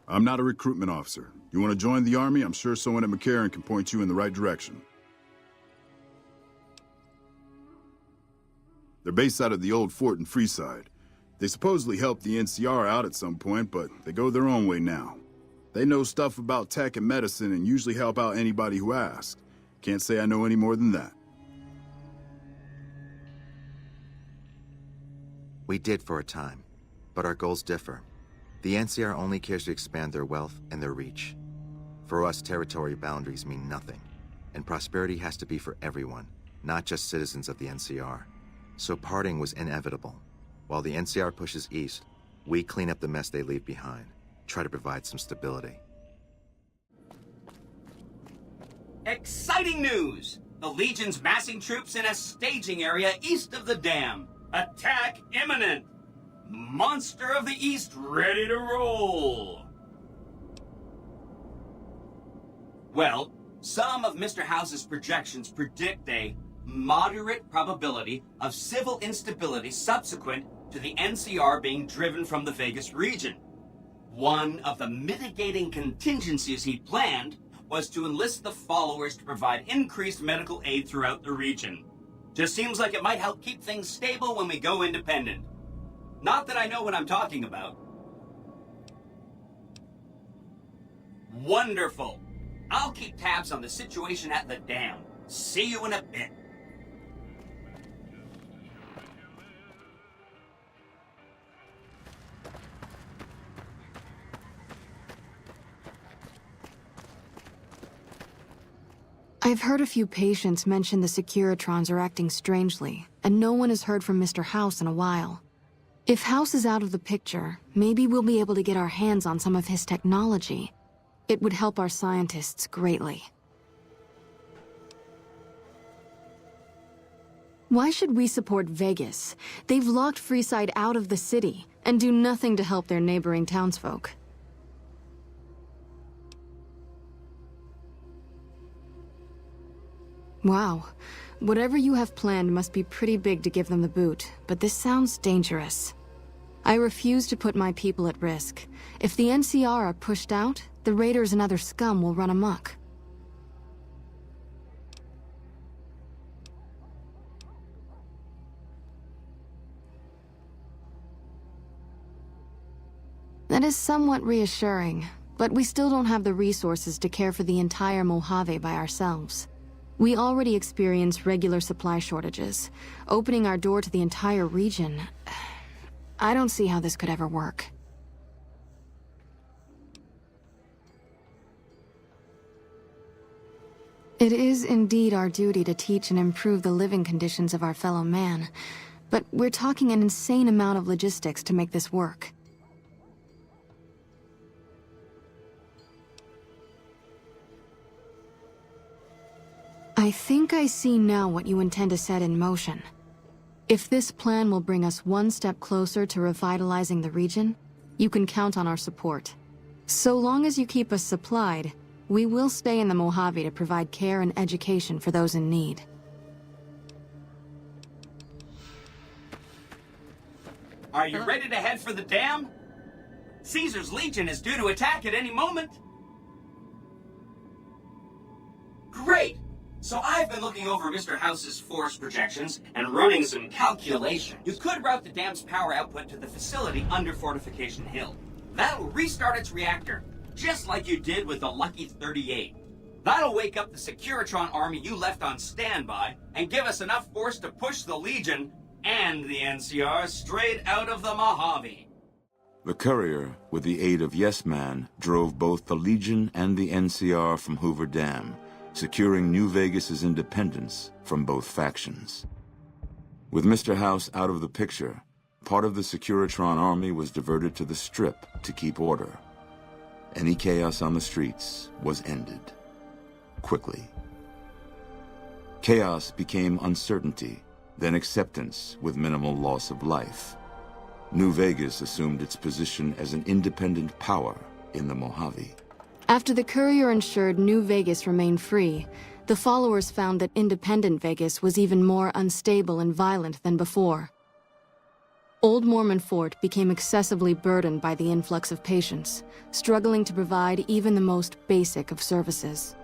I'm not a recruitment officer. You want to join the Army? I'm sure someone at McCarran can point you in the right direction. They're based out of the old fort in Freeside. They supposedly helped the NCR out at some point, but they go their own way now. They know stuff about tech and medicine and usually help out anybody who asks. Can't say I know any more than that. We did for a time, but our goals differ. The NCR only cares to expand their wealth and their reach. For us, territory boundaries mean nothing, and prosperity has to be for everyone, not just citizens of the NCR. So parting was inevitable. While the NCR pushes east, we clean up the mess they leave behind, try to provide some stability. Exciting news! The Legion's massing troops in a staging area east of the dam. Attack imminent! Monster of the East ready to roll! Well, some of Mr. House's projections predict a moderate probability of civil instability subsequent to the NCR being driven from the Vegas region. One of the mitigating contingencies he planned was to enlist the followers to provide increased medical aid throughout the region. Just seems like it might help keep things stable when we go independent. Not that I know what I'm talking about. Wonderful. I'll keep tabs on the situation at the dam. See you in a bit. I've heard a few patients mention the Securitrons are acting strangely, and no one has heard from Mr. House in a while. If House is out of the picture, maybe we'll be able to get our hands on some of his technology. It would help our scientists greatly. Why should we support Vegas? They've locked Freeside out of the city, and do nothing to help their neighboring townsfolk. Wow. Whatever you have planned must be pretty big to give them the boot, but this sounds dangerous. I refuse to put my people at risk. If the NCR are pushed out, the raiders and other scum will run amok. That is somewhat reassuring, but we still don't have the resources to care for the entire Mojave by ourselves. We already experience regular supply shortages. Opening our door to the entire region, I don't see how this could ever work. It is indeed our duty to teach and improve the living conditions of our fellow man, but we're talking an insane amount of logistics to make this work. I think I see now what you intend to set in motion. If this plan will bring us one step closer to revitalizing the region, you can count on our support. So long as you keep us supplied, we will stay in the Mojave to provide care and education for those in need. Are you ready to head for the dam? Caesar's Legion is due to attack at any moment. Great! So I've been looking over Mr. House's force projections and running some calculations. You could route the dam's power output to the facility under Fortification Hill. That'll restart its reactor, just like you did with the Lucky 38. That'll wake up the Securitron army you left on standby and give us enough force to push the Legion and the NCR straight out of the Mojave. The Courier, with the aid of Yes Man, drove both the Legion and the NCR from Hoover Dam, securing New Vegas's independence from both factions. With Mr. House out of the picture, part of the Securitron army was diverted to the Strip to keep order. Any chaos on the streets was ended. Quickly. Chaos became uncertainty, then acceptance with minimal loss of life. New Vegas assumed its position as an independent power in the Mojave. After the Courier ensured New Vegas remained free, the followers found that independent Vegas was even more unstable and violent than before. Old Mormon Fort became excessively burdened by the influx of patients, struggling to provide even the most basic of services.